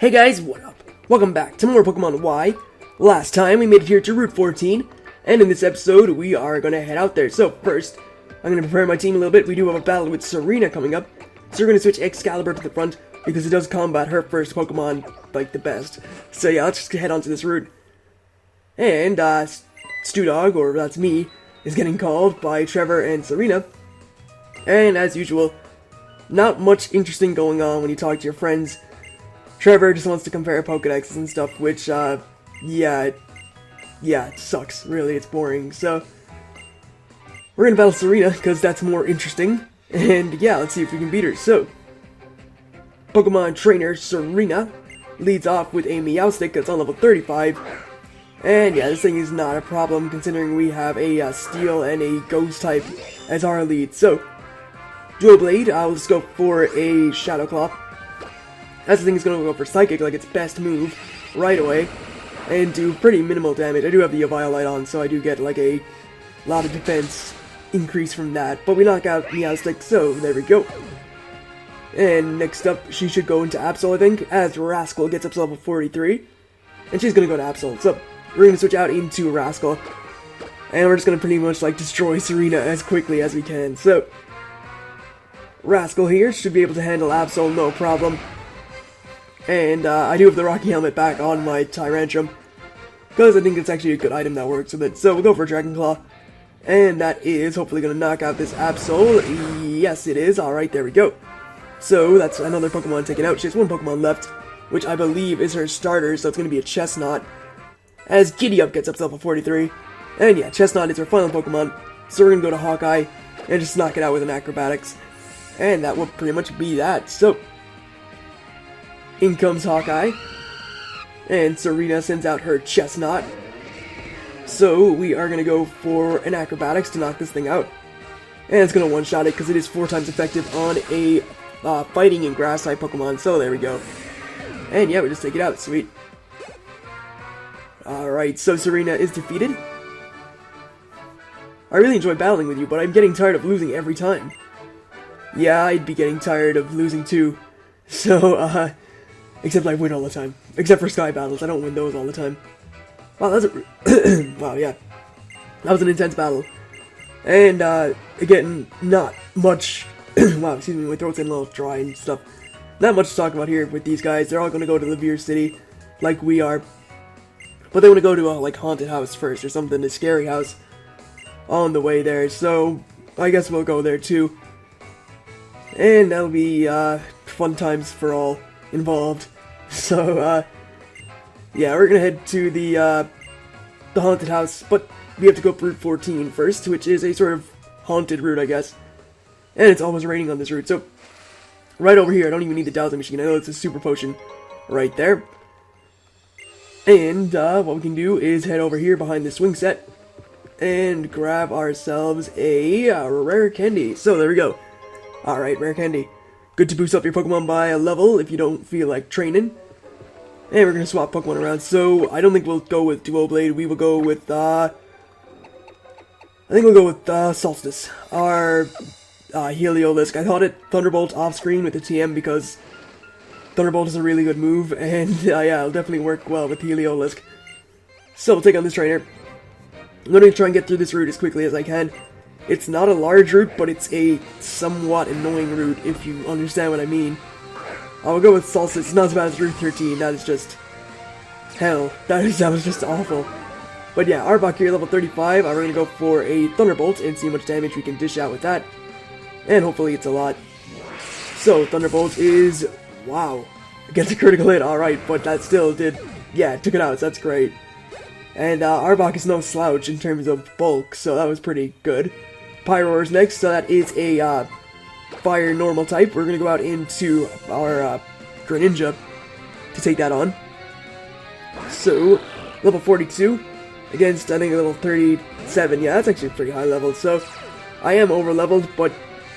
Hey guys, what up? Welcome back to more Pokemon Y. Last time we made it here to Route 14, and in this episode we are going to head out there. So first, I'm going to prepare my team a little bit. We do have a battle with Serena coming up, so we're going to switch Excalibur to the front because it does combat her first Pokemon like the best. So yeah, let's just head on to this route. And Stewdog, or that's me, is getting called by Trevor and Serena. And as usual, not much interesting going on when you talk to your friends. Trevor just wants to compare Pokédexes and stuff, which, yeah, it sucks, really, it's boring, so we're gonna battle Serena, because that's more interesting, and yeah, let's see if we can beat her. So, Pokemon Trainer Serena leads off with a Meowstic that's on level 35, and yeah, this thing is not a problem, considering we have a Steel and a Ghost type as our lead. So, Dual Blade, I'll just go for a Shadow Claw. That's the thing, is going to go for Psychic, like its best move, right away, and do pretty minimal damage. I do have the Eviolite on, so I do get like a lot of defense increase from that, but we knock out Meowstic, so there we go. And next up, she should go into Absol, I think, as Rascal gets up to level 43, and she's going to go to Absol. So we're going to switch out into Rascal, and we're just going to pretty much like destroy Serena as quickly as we can. So Rascal here should be able to handle Absol, no problem. And I do have the Rocky Helmet back on my Tyrantrum, because I think it's actually a good item that works with it. So we'll go for Dragon Claw, and that is hopefully going to knock out this Absol. Yes, it is. Alright, there we go. So that's another Pokemon taken out. She has one Pokemon left, which I believe is her starter, so it's going to be a Chestnut. As Giddy-Up gets up to level 43. And yeah, Chestnut is her final Pokemon, so we're going to go to Hawkeye and just knock it out with an Acrobatics. And that will pretty much be that. So in comes Hawkeye, and Serena sends out her Chestnut. So we are going to go for an Acrobatics to knock this thing out. And it's going to one-shot it because it is 4 times effective on a Fighting and Grass-type Pokemon. So there we go. And yeah, we just take it out. Sweet. Alright, so Serena is defeated. I really enjoy battling with you, but I'm getting tired of losing every time. Yeah, I'd be getting tired of losing too. So, except I win all the time. Except for Sky Battles, I don't win those all the time. Wow, that's a... wow, yeah. That was an intense battle. And, again, not much... wow, excuse me, my throat's getting a little dry and stuff. Not much to talk about here with these guys. They're all going to go to Levier City, like we are. But they want to go to a, like, haunted house first, or something, a scary house on the way there. So, I guess we'll go there, too. And that'll be, fun times for all involved. So, yeah, we're gonna head to the haunted house, but we have to go up Route 14 first, which is a sort of haunted route, I guess. And it's almost raining on this route, so right over here, I don't even need the Dowsing Machine, I know it's a Super Potion right there. And, what we can do is head over here behind the swing set and grab ourselves a rare candy. So, there we go. Alright, rare candy. Good to boost up your Pokemon by a level if you don't feel like training. And we're gonna swap Pokemon around, so I don't think we'll go with Dual Blade, we will go with, I think we'll go with, Solstice. Our, Heliolisk. I thought it Thunderbolt off-screen with the TM because Thunderbolt is a really good move, and, yeah, it'll definitely work well with Heliolisk. So we'll take on this trainer. I'm gonna try and get through this route as quickly as I can. It's not a large route, but it's a somewhat annoying route, if you understand what I mean. I will go with Solstice. It's not as bad as Route 13. That is just... hell. That was just awful. But yeah, Arbok here, level 35. We're going to go for a Thunderbolt and see how much damage we can dish out with that. And hopefully it's a lot. So, Thunderbolt is... wow. Gets a critical hit, alright, but that still did... yeah, it took it out, so that's great. And Arbok is no slouch in terms of bulk, so that was pretty good. Pyroar's next, so that is a fire normal type. We're gonna go out into our Greninja to take that on. So, level 42 against, I think, level 37. Yeah, that's actually a pretty high level. So, I am over leveled, but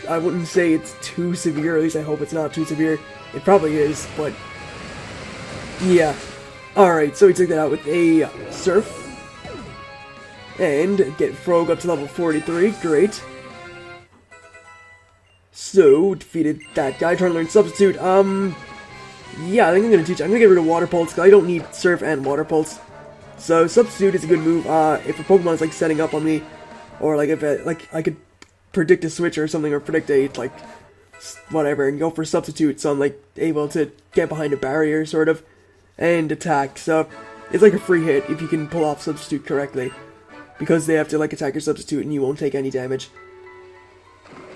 I wouldn't say it's too severe. At least I hope it's not too severe. It probably is, but yeah. Alright, so we took that out with a Surf. And get Frog up to level 43, great. So, defeated that guy, trying to learn Substitute. Yeah, I think I'm gonna teach. I'm gonna get rid of Water Pulse because I don't need Surf and Water Pulse. So Substitute is a good move. If a Pokemon is like setting up on me, or like if I could predict a switch or something, or predict a like whatever, and go for Substitute, so I'm like able to get behind a barrier sort of and attack. So it's like a free hit if you can pull off Substitute correctly, because they have to like attack your Substitute and you won't take any damage.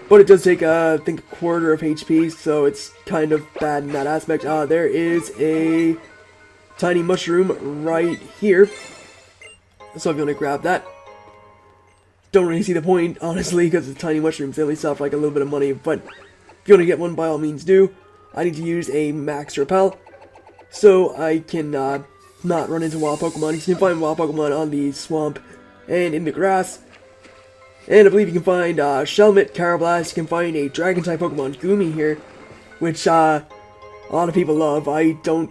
But it does take, I think, a quarter of HP, so it's kind of bad in that aspect. There is a tiny mushroom right here. So I'm going to grab that. Don't really see the point, honestly, because the tiny mushrooms, they only sell for like a little bit of money. But if you want to get one, by all means do. I need to use a max repel, so I can not run into wild Pokemon. You can find wild Pokemon on the swamp and in the grass. And I believe you can find Shelmet, Carablast. You can find a Dragon-type Pokemon, Goomy, here, which a lot of people love. I don't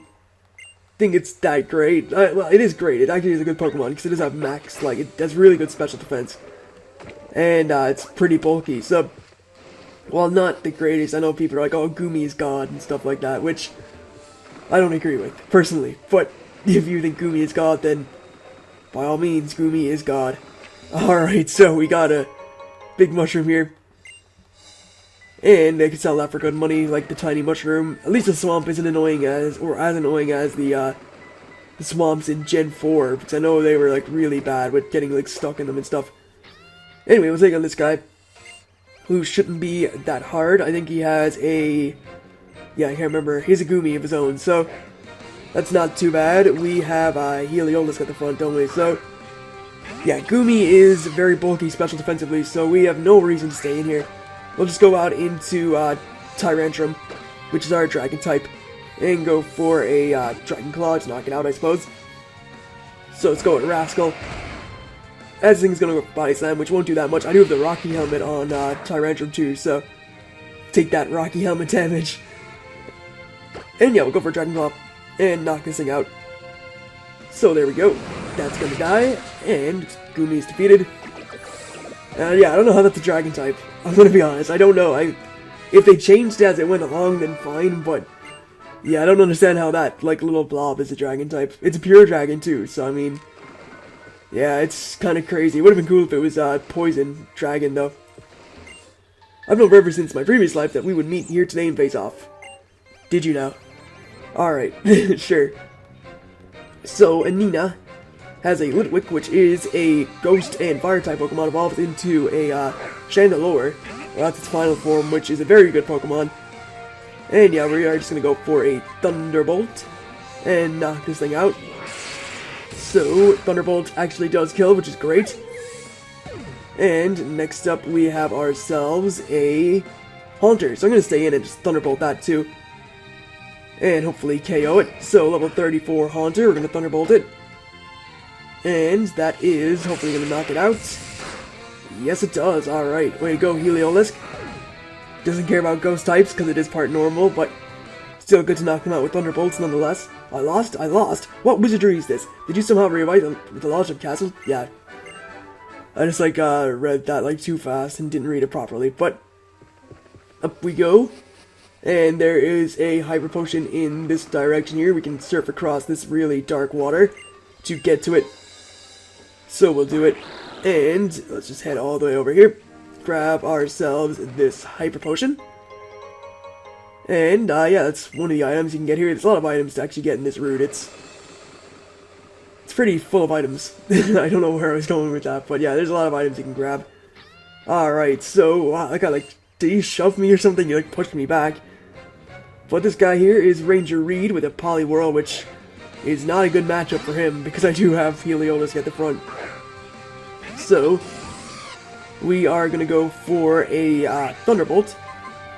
think it's that great. Well, it is great. It actually is a good Pokemon because it does have max, like, it has really good special defense. And it's pretty bulky. So, while not the greatest, I know people are like, oh, Goomy is God and stuff like that, which I don't agree with, personally. But if you think Goomy is God, then by all means, Goomy is God. Alright, so we got a big mushroom here. And they can sell that for good money, like the tiny mushroom. At least the swamp isn't annoying as the swamps in Gen 4, because I know they were like really bad with getting like stuck in them and stuff. Anyway, we'll take on this guy, who shouldn't be that hard. I think he has a... yeah, I can't remember. He has a Goomy of his own, so that's not too bad. We have Heliolisk at the front, don't we? So yeah, Goomy is very bulky special defensively, so we have no reason to stay in here. We'll just go out into Tyrantrum, which is our Dragon type, and go for a Dragon Claw to knock it out, I suppose. So let's go with Rascal. As thing's gonna go Body Slam, which won't do that much. I do have the Rocky Helmet on Tyrantrum too, so take that Rocky Helmet damage. And yeah, we'll go for Dragon Claw and knock this thing out. So there we go. That's gonna die, and Goomy is defeated. Yeah, I don't know how that's a Dragon type. I'm gonna be honest, I don't know. If they changed it as it went along, then fine, but yeah, I don't understand how that, like, little blob is a Dragon type. It's a pure Dragon, too, so I mean, yeah, it's kind of crazy. It would have been cool if it was Poison Dragon, though. I've known ever since my previous life that we would meet here today and face off. Did you know? Alright, sure. So, Anina has a Litwick, which is a Ghost and Fire-type Pokemon, evolved into a Chandelure. Well, that's its final form, which is a very good Pokemon. And yeah, we are just gonna go for a Thunderbolt and knock this thing out. So, Thunderbolt actually does kill, which is great. And next up, we have ourselves a Haunter. So I'm gonna stay in and just Thunderbolt that too. And hopefully KO it. So, level 34 Haunter, we're gonna Thunderbolt it. And that is hopefully going to knock it out. Yes, it does. Alright, way to go, Heliolisk. Doesn't care about ghost types because it is part normal, but still good to knock them out with Thunderbolts nonetheless. I lost? What wizardry is this? Did you somehow rewrite the Lodge of Castles? Yeah. I just like read that like too fast and didn't read it properly, but up we go. And there is a Hyper Potion in this direction here. We can surf across this really dark water to get to it. So we'll do it, and let's just head all the way over here, grab ourselves this Hyper Potion, and yeah, that's one of the items you can get here. There's a lot of items to actually get in this route. It's pretty full of items. I don't know where I was going with that, but yeah, there's a lot of items you can grab. Alright, so, wow, that guy, like, did he shove me or something? He, like, pushed me back. But this guy here is Ranger Reed with a Poliwhirl, which is not a good matchup for him, because I do have Heliolisk at the front. So, we are going to go for a Thunderbolt,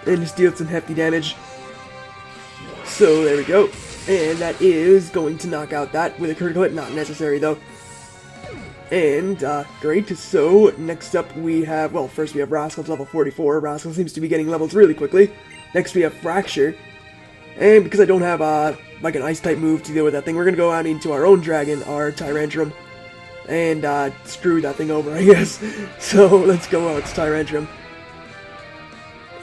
and just deal some hefty damage. So, there we go. And that is going to knock out that with a critical hit. Not necessary, though. And, great. So, next up we have, well, first we have Rascal's level 44. Rascal seems to be getting levels really quickly. Next we have Fracture. And because I don't have, like an Ice-type move to deal with that thing, we're going to go out into our own dragon, our Tyrantrum, and, screw that thing over, I guess. So, let's go out to Tyrantrum.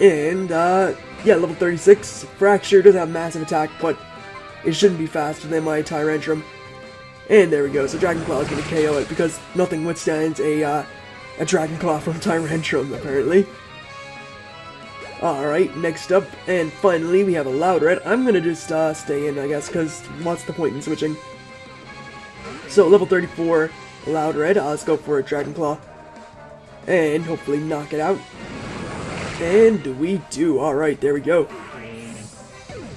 And, yeah, level 36. Fracture does have massive attack, but it shouldn't be faster than my Tyrantrum. And there we go, so Dragon Claw is going to KO it, because nothing withstands a Dragon Claw from Tyrantrum, apparently. Alright, next up, and finally we have a Loudred. I'm going to just stay in, I guess, because what's the point in switching? So, level 34 Loudred, let's go for a Dragon Claw. And hopefully knock it out. And we do, alright, there we go.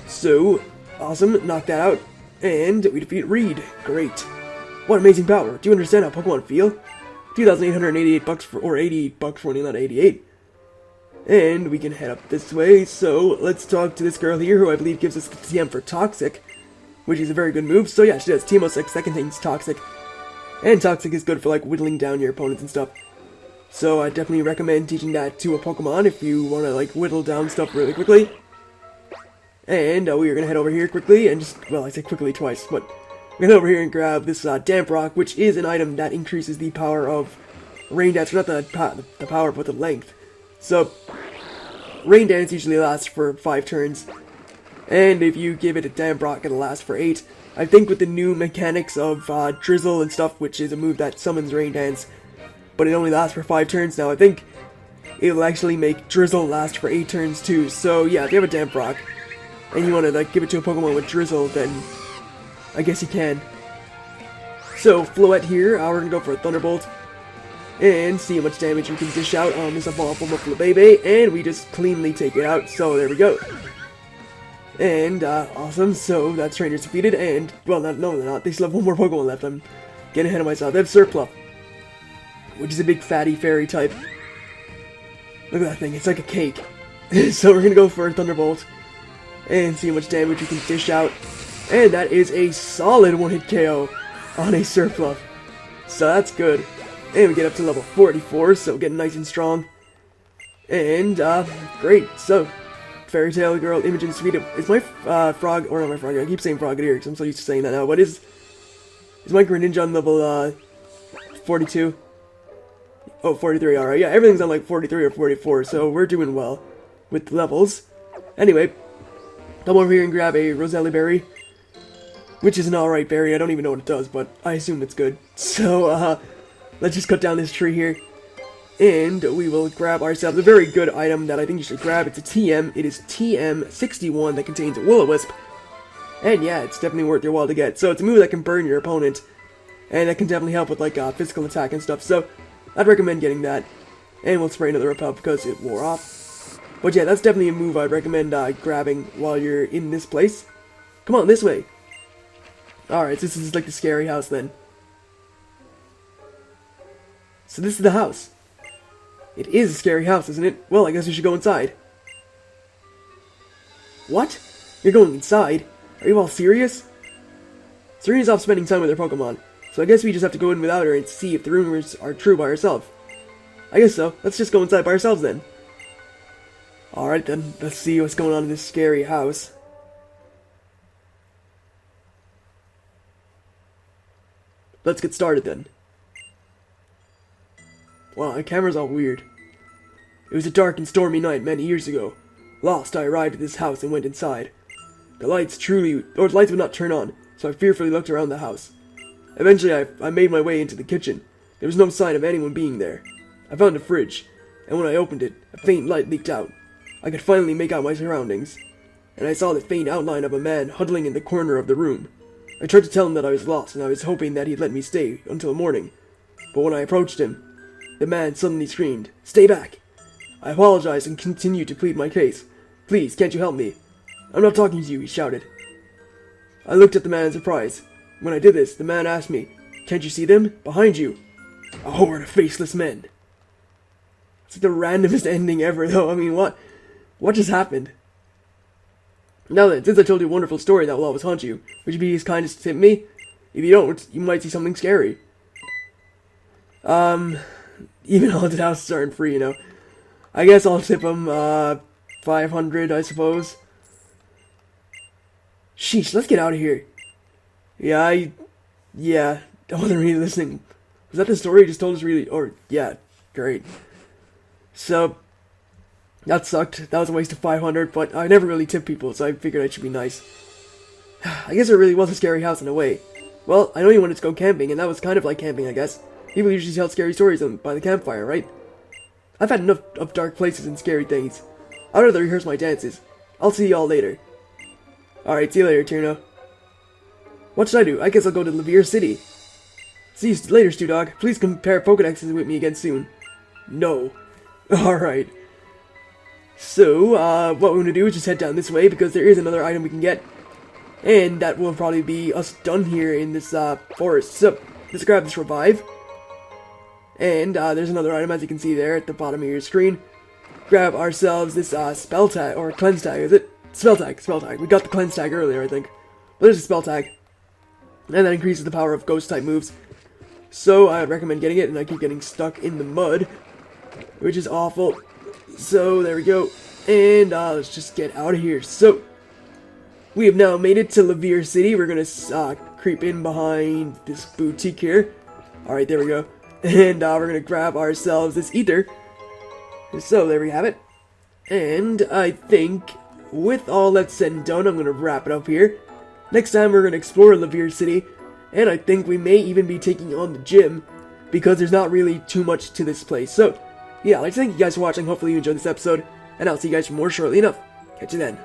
So, awesome, knock that out. And we defeat Reed. Great. What amazing power. Do you understand how Pokemon feel? 2,888 bucks for, or 88 bucks for not 88. And we can head up this way, so let's talk to this girl here, who I believe gives us the TM for Toxic, which is a very good move. So yeah, she does TM06, that contains Toxic. And Toxic is good for, like, whittling down your opponents and stuff. So I definitely recommend teaching that to a Pokemon if you want to, like, whittle down stuff really quickly. And we are going to head over here quickly, and just, well, I say quickly twice, but we're going to head over here and grab this Damp Rock, which is an item that increases the power of Rain Dance, not the power, but the length. So, Rain Dance usually lasts for 5 turns, and if you give it a Damp Rock, it'll last for 8. I think with the new mechanics of Drizzle and stuff, which is a move that summons Rain Dance, but it only lasts for 5 turns now, I think it'll actually make Drizzle last for 8 turns too. So yeah, if you have a Damp Rock, and you want to, like, give it to a Pokemon with Drizzle, then I guess you can. So, Floette here, we're going to go for a Thunderbolt, and see how much damage we can dish out on this evolved Flabébé, and we just cleanly take it out, so there we go. And, awesome, so that trainer's defeated, and, well, no they're not, they still have one more Pokemon left, I'm getting ahead of myself. They have Surpluff, which is a big fatty fairy type. Look at that thing, it's like a cake. So we're going to go for a Thunderbolt, and see how much damage we can dish out. And that is a solid one-hit KO on a Surpluff. So that's good. And we get up to level 44, so getting nice and strong. And, great. So, Fairy Tail Girl, Imogen Sweet. Is my, Frog, or not my Frog, I keep saying Frogadier because I'm so used to saying that now. But is my Greninja on level, 42? Oh, 43, alright. Yeah, everything's on like 43 or 44, so we're doing well with the levels. Anyway, come over here and grab a Roselli Berry, which is an alright berry. I don't even know what it does, but I assume it's good. So, let's just cut down this tree here, and we will grab ourselves a very good item that I think you should grab. It's a TM. It is TM61 that contains a Will-O-Wisp, and yeah, it's definitely worth your while to get. So it's a move that can burn your opponent, and that can definitely help with, like, physical attack and stuff. So I'd recommend getting that, and we'll spray another repel because it wore off. But yeah, that's definitely a move I'd recommend grabbing while you're in this place. Come on, this way. Alright, so this is like the scary house then. So this is the house. It is a scary house, isn't it? Well, I guess we should go inside. What? You're going inside? Are you all serious? Serena's off spending time with her Pokemon, so I guess we just have to go in without her and see if the rumors are true by herself. I guess so. Let's just go inside by ourselves then. Alright then, let's see what's going on in this scary house. Let's get started then. Wow, the camera's all weird. It was a dark and stormy night many years ago. Lost, I arrived at this house and went inside. The lights would not turn on, so I fearfully looked around the house. Eventually, I made my way into the kitchen. There was no sign of anyone being there. I found a fridge, and when I opened it, a faint light leaked out. I could finally make out my surroundings, and I saw the faint outline of a man huddling in the corner of the room. I tried to tell him that I was lost, and I was hoping that he'd let me stay until morning. But when I approached him, the man suddenly screamed, "Stay back!" I apologized and continued to plead my case. "Please, can't you help me?" "I'm not talking to you," he shouted. I looked at the man in surprise. When I did this, the man asked me, "Can't you see them? Behind you." A horde of faceless men. It's like the randomest ending ever, though. I mean, what just happened? Now then, since I told you a wonderful story that will always haunt you, would you be as kind as to tip me? If you don't, you might see something scary. Even haunted houses aren't free, you know. I guess I'll tip him, 500, I suppose. Sheesh, let's get out of here. Yeah, I wasn't really listening. Was that the story you just told us really? Or, yeah, great. So, that sucked. That was a waste of 500, but I never really tip people, so I figured I should be nice. I guess it really was a scary house in a way. Well, I know you wanted to go camping, and that was kind of like camping, I guess. People usually tell scary stories by the campfire, right? I've had enough of dark places and scary things. I'd rather rehearse my dances. I'll see y'all later. Alright, see you later, Tierno. What should I do? I guess I'll go to Levier City. See you later, Stu Dog. Please compare Pokedexes with me again soon. No. Alright. So, what we're gonna do is just head down this way, because there is another item we can get. And that will probably be us done here in this, forest. So, let's grab this revive. And, there's another item, as you can see there at the bottom of your screen. Grab ourselves this, spell tag, or cleanse tag, is it? Spell tag. We got the cleanse tag earlier, I think. But there's a spell tag. And that increases the power of ghost type moves. So, I would recommend getting it, and I keep getting stuck in the mud, which is awful. So, there we go. And, let's just get out of here. So, we have now made it to Levier City. We're gonna, creep in behind this boutique here. Alright, there we go. And, we're gonna grab ourselves this ether. So, there we have it. And, I think, with all that's said and done, I'm gonna wrap it up here. Next time, we're gonna explore Levier City. And I think we may even be taking on the gym, because there's not really too much to this place. So, yeah, I'd like to thank you guys for watching. Hopefully you enjoyed this episode, and I'll see you guys for more shortly enough. Catch you then.